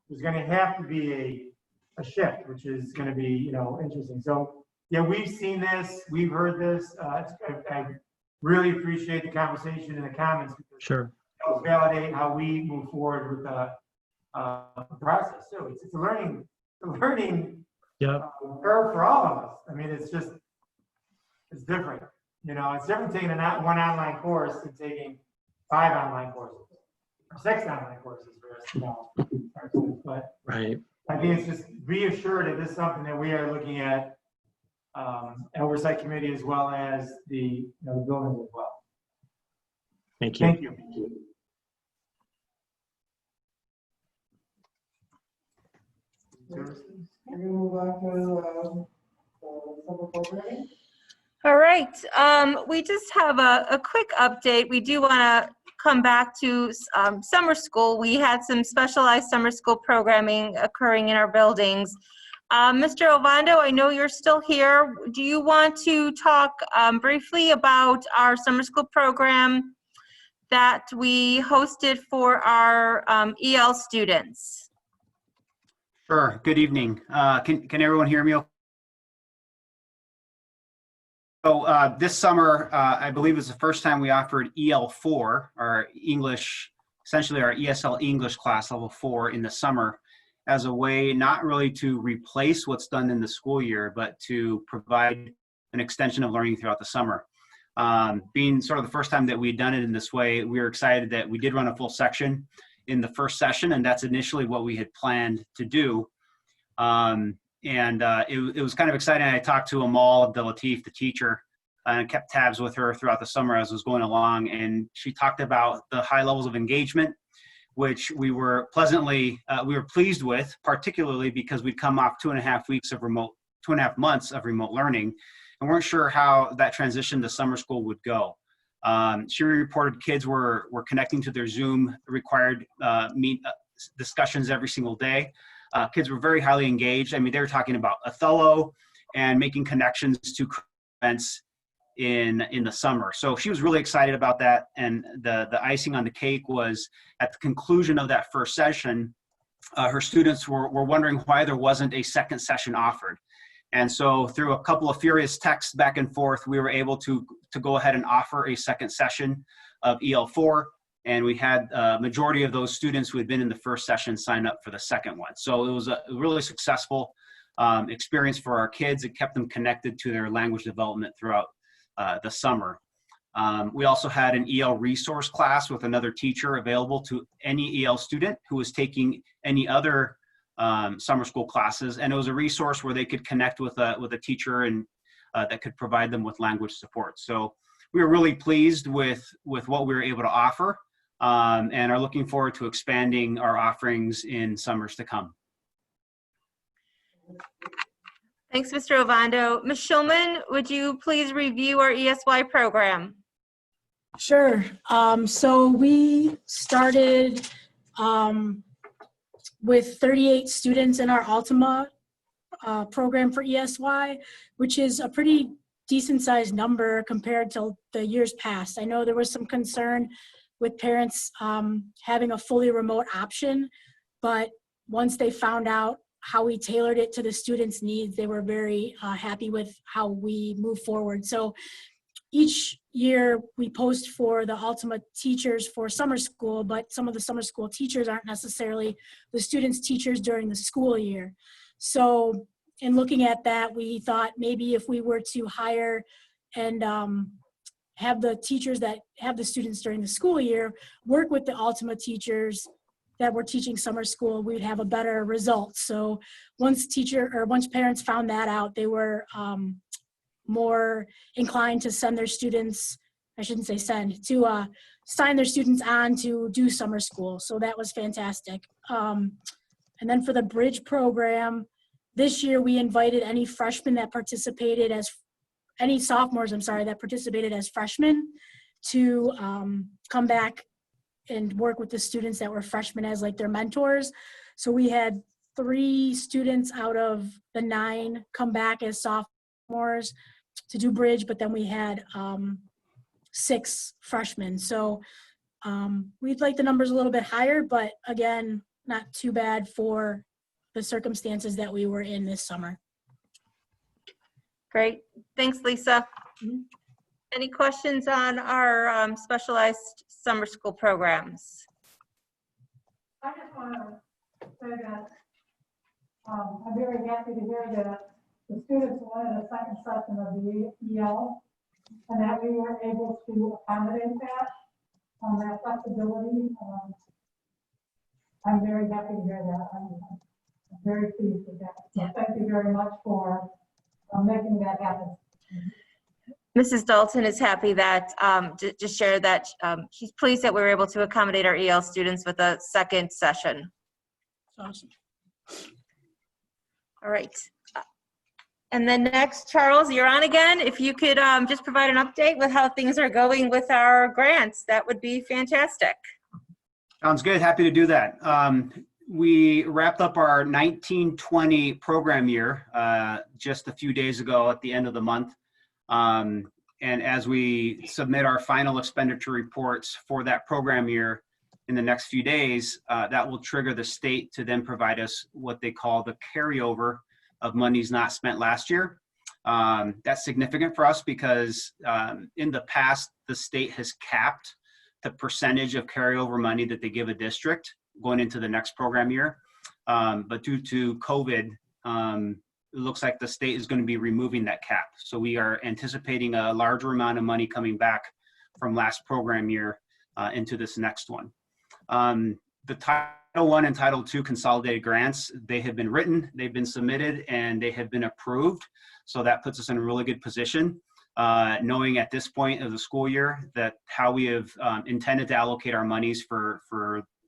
there's going to have to be a shift, which is going to be, interesting. So yeah, we've seen this, we've heard this. I really appreciate the conversation and the comments, because Sure. it helps validate how we move forward with the process. So it's a learning curve for all of us. I mean, it's different. It's different taking one online course than taking 5 online courses or 6 online courses for us, but Right. I think it's just reassured that this is something that we are looking at, oversight committee as well as the buildings as well. Thank you. Thank you. We're gonna move on to summer programming. All right, we just have a quick update. We do want to come back to summer school. We had some specialized summer school programming occurring in our buildings. Mr. Ovando, I know you're still here. Do you want to talk briefly about our summer school program that we hosted for our EL students? Sure. Good evening. Can everyone hear me? So this summer, I believe it's the first time we offered EL4, our English, essentially our ESL English class level 4 in the summer, as a way not really to replace what's done in the school year, but to provide an extension of learning throughout the summer. Being sort of the first time that we'd done it in this way, we were excited that we did run a full section in the first session, and that's initially what we had planned to do. It was kind of exciting. I talked to Amal Abdelatif, the teacher, and kept tabs with her throughout the summer as it was going along, and she talked about the high levels of engagement, which we were pleased with, particularly because we'd come off 2.5 months of remote learning, and weren't sure how that transition to summer school would go. She reported kids were connecting to their Zoom required discussions every single day. Kids were very highly engaged. I mean, they were talking about Othello and making connections to events in the summer. So she was really excited about that. And the icing on the cake was at the conclusion of that first session, her students were wondering why there wasn't a second session offered. And so through a couple of furious texts back and forth, we were able to go ahead and offer a second session of EL4. And we had a majority of those students who had been in the first session sign up for the second one. So it was a really successful experience for our kids. It kept them connected to their language development throughout the summer. We also had an EL resource class with another teacher available to any EL student who was taking any other summer school classes. And it was a resource where they could connect with a teacher and that could provide them with language support. So we were really pleased with what we were able to offer. And are looking forward to expanding our offerings in summers to come. Thanks, Mr. Ovando. Ms. Schulman, would you please review our ESY program? Sure. So we started with 38 students in our Ultima program for ESY, which is a pretty decent sized number compared to the years past. I know there was some concern with parents having a fully remote option. But once they found out how we tailored it to the students' needs, they were very happy with how we move forward. So each year we post for the Ultima teachers for summer school, but some of the summer school teachers aren't necessarily the students' teachers during the school year. So in looking at that, we thought maybe if we were to hire and have the teachers that have the students during the school year work with the Ultima teachers that were teaching summer school, we'd have a better result. So once parents found that out, they were more inclined to send their students, I shouldn't say send, to sign their students on to do summer school. So that was fantastic. And then for the Bridge program, this year we invited any freshmen that participated as, any sophomores, I'm sorry, that participated as freshmen to come back and work with the students that were freshmen as like their mentors. So we had 3 students out of the 9 come back as sophomores to do Bridge, but then we had 6 freshmen. So we'd like the numbers a little bit higher, but again, not too bad for the circumstances that we were in this summer. Great. Thanks, Lisa. Any questions on our specialized summer school programs? I just want to say that I'm very happy to hear that the students wanted a second session of the EL and that we were able to accommodate that flexibility. I'm very happy to hear that. I'm very pleased with that. So thank you very much for making that happen. Mrs. Dalton is happy that, just share that she's pleased that we were able to accommodate our EL students with a second session. Awesome. All right. And then next, Charles, you're on again. If you could just provide an update with how things are going with our grants, that would be fantastic. Sounds good. Happy to do that. We wrapped up our 1920 program year just a few days ago at the end of the month. And as we submit our final expenditure reports for that program year in the next few days, that will trigger the state to then provide us what they call the carryover of monies not spent last year. That's significant for us because in the past, the state has capped the percentage of carryover money that they give a district going into the next program year. But due to COVID, it looks like the state is going to be removing that cap. So we are anticipating a larger amount of money coming back from last program year into this next one. The Title I and Title II consolidated grants, they have been written, they've been submitted, and they have been approved. So that puts us in a really good position, knowing at this point of the school year that how we have intended to allocate our monies for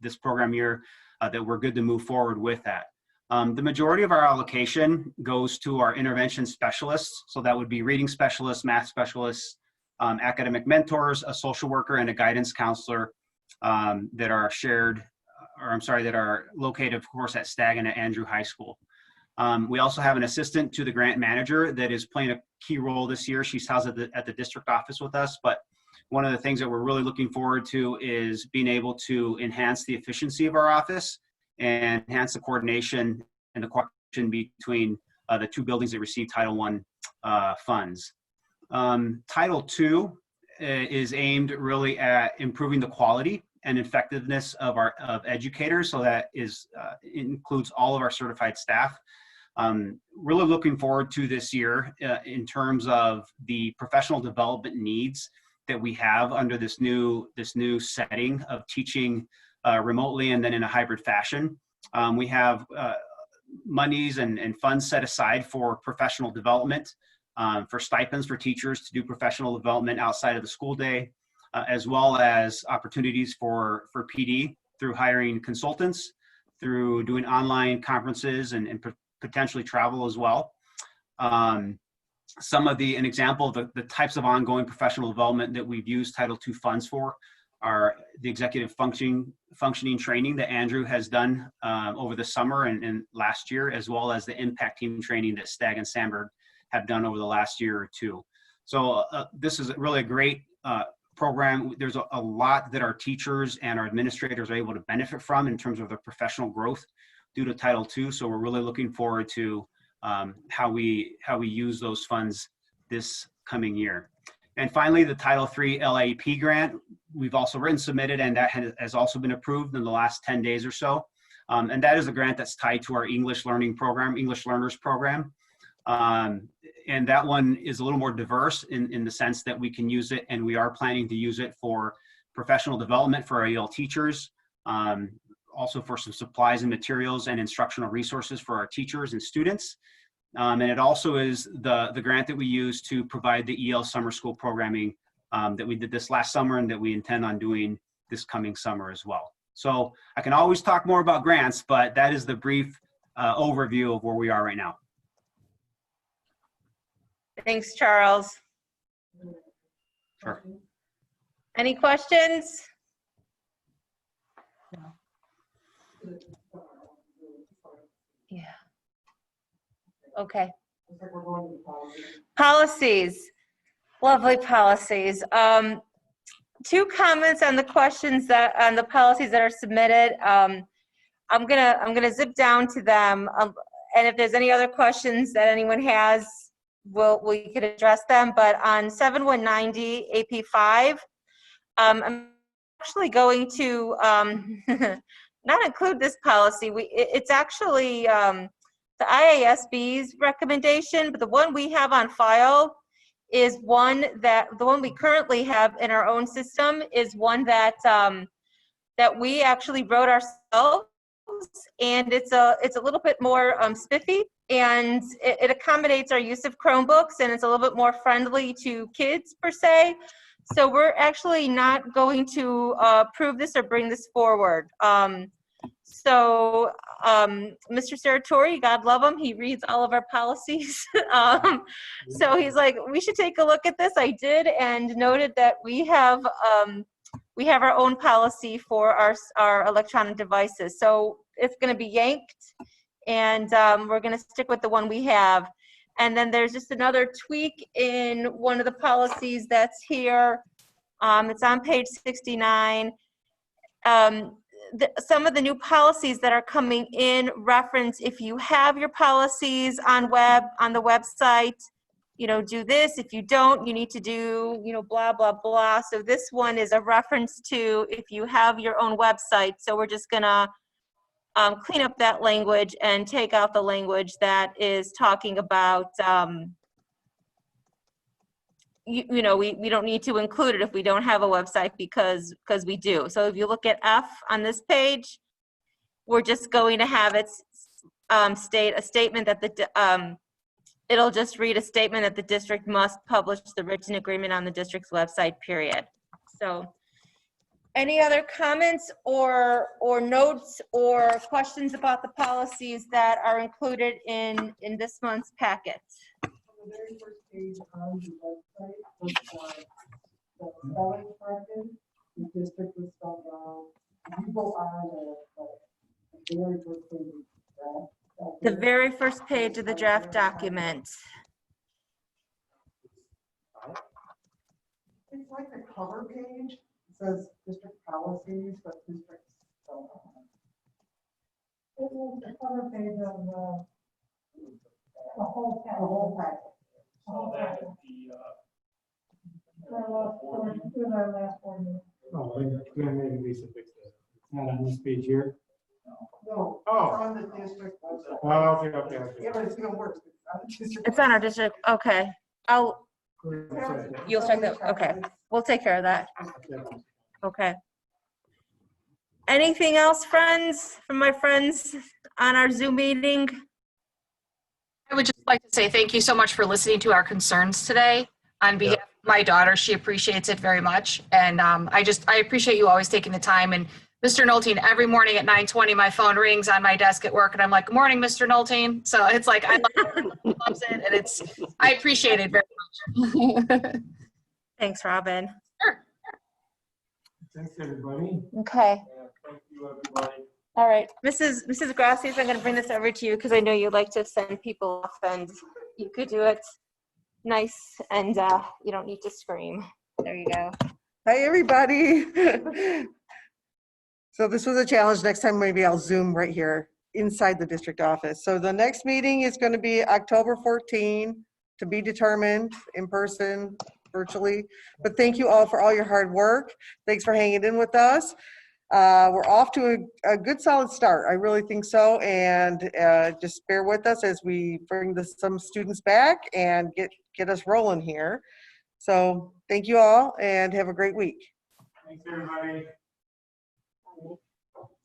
this program year, that we're good to move forward with that. The majority of our allocation goes to our intervention specialists. So that would be reading specialists, math specialists, academic mentors, a social worker, and a guidance counselor that are shared, that are located, of course, at Stag and at Andrew High School. We also have an assistant to the grant manager that is playing a key role this year. She's housed at the district office with us, but one of the things that we're really looking forward to is being able to enhance the efficiency of our office and enhance the coordination and the cooperation between the 2 buildings that receive Title I funds. Title II is aimed really at improving the quality and effectiveness of educators, so that includes all of our certified staff. Really looking forward to this year in terms of the professional development needs that we have under this new setting of teaching remotely and then in a hybrid fashion. We have monies and funds set aside for professional development, for stipends for teachers to do professional development outside of the school day, as well as opportunities for PD through hiring consultants, through doing online conferences and potentially travel as well. An example of the types of ongoing professional development that we've used Title II funds for are the executive functioning training that Andrew has done over the summer and last year, as well as the impact team training that Stag and Sandberg have done over the last year or 2. So this is really a great program. There's a lot that our teachers and our administrators are able to benefit from in terms of their professional growth due to Title II. So we're really looking forward to how we use those funds this coming year. And finally, the Title III LAEP grant, we've also written, submitted, and that has also been approved in the last 10 days or so. And that is a grant that's tied to our English learning program, English Learners Program. And that one is a little more diverse in the sense that we can use it, and we are planning to use it for professional development for our EL teachers, also for some supplies and materials and instructional resources for our teachers and students. And it also is the grant that we use to provide the EL summer school programming that we did this last summer and that we intend on doing this coming summer as well. So I can always talk more about grants, but that is the brief overview of where we are right now. Thanks, Charles. Sure. Any questions? Yeah. Okay. Policies. Lovely policies. Two comments on the questions on the policies that are submitted. I'm gonna zip down to them, and if there's any other questions that anyone has, we could address them. But on 7190 AP5, I'm actually going to not include this policy. It's actually the IASB's recommendation, but the one we have on file is one that the one we currently have in our own system is one that that we actually wrote ourselves, and it's a little bit more spiffy, and it accommodates our use of Chromebooks, and it's a little bit more friendly to kids per se. So we're actually not going to approve this or bring this forward. Mr. Saratori, God love him, he reads all of our policies. So he's like, we should take a look at this. I did, and noted that we have our own policy for our electronic devices. So it's going to be yanked, and we're going to stick with the one we have. And then there's just another tweak in one of the policies that's here. It's on page 69. Some of the new policies that are coming in reference, if you have your policies on the website, do this. If you don't, you need to do, blah, blah, blah. So this one is a reference to if you have your own website. So we're just gonna clean up that language and take out the language that is talking about, we don't need to include it if we don't have a website because we do. So if you look at F on this page, we're just going to have it state a statement that it'll just read a statement that the district must publish the written agreement on the district's website, period. So any other comments or notes or questions about the policies that are included in this month's packet? The very first page on the website was the spelling corrected. The district was spelled wrong. If you go on the very first page of the draft. The very first page of the draft document. It's like the cover page. It says district policies, but districts spelled wrong. It was the cover page of the whole package. The whole packet. Whole package. Our last board meeting. Oh, then maybe Lisa fixed it. It's not on this page here. No, it's Oh. on the district website. Oh, okay. Yeah, but it's gonna work. It's on the district. It's on our district, okay. website. You'll check that, okay. We'll take care of that, okay. Anything else, friends, from my friends on our Zoom meeting? I would just like to say thank you so much for listening to our concerns today. On behalf of my daughter, she appreciates it very much. And I appreciate you always taking the time. And Mr. Nolting, every morning at 9:20, my phone rings on my desk at work and I'm like, good morning, Mr. Nolting. So it's like, I love it, he loves it, and I appreciate it very much. Thanks, Robin. Sure. Thanks, everybody. Okay, Thank you, everybody. all right. Mrs. Gracias, I'm gonna bring this over to you because I know you like to send people off, and you could do it nice and you don't need to scream. There you go. Hi, everybody. So this was a challenge. Next time, maybe I'll Zoom right here inside the district office. So the next meeting is going to be October 14, to be determined, in person, virtually. But thank you all for all your hard work. Thanks for hanging in with us. We're off to a good solid start. I really think so. And just bear with us as we bring some students back and get us rolling here. So thank you all and have a great week. Thanks, everybody.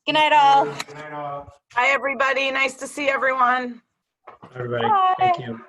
Good night, all. Good night, all. Hi, everybody. Nice to see everyone. Everybody, Bye. thank you.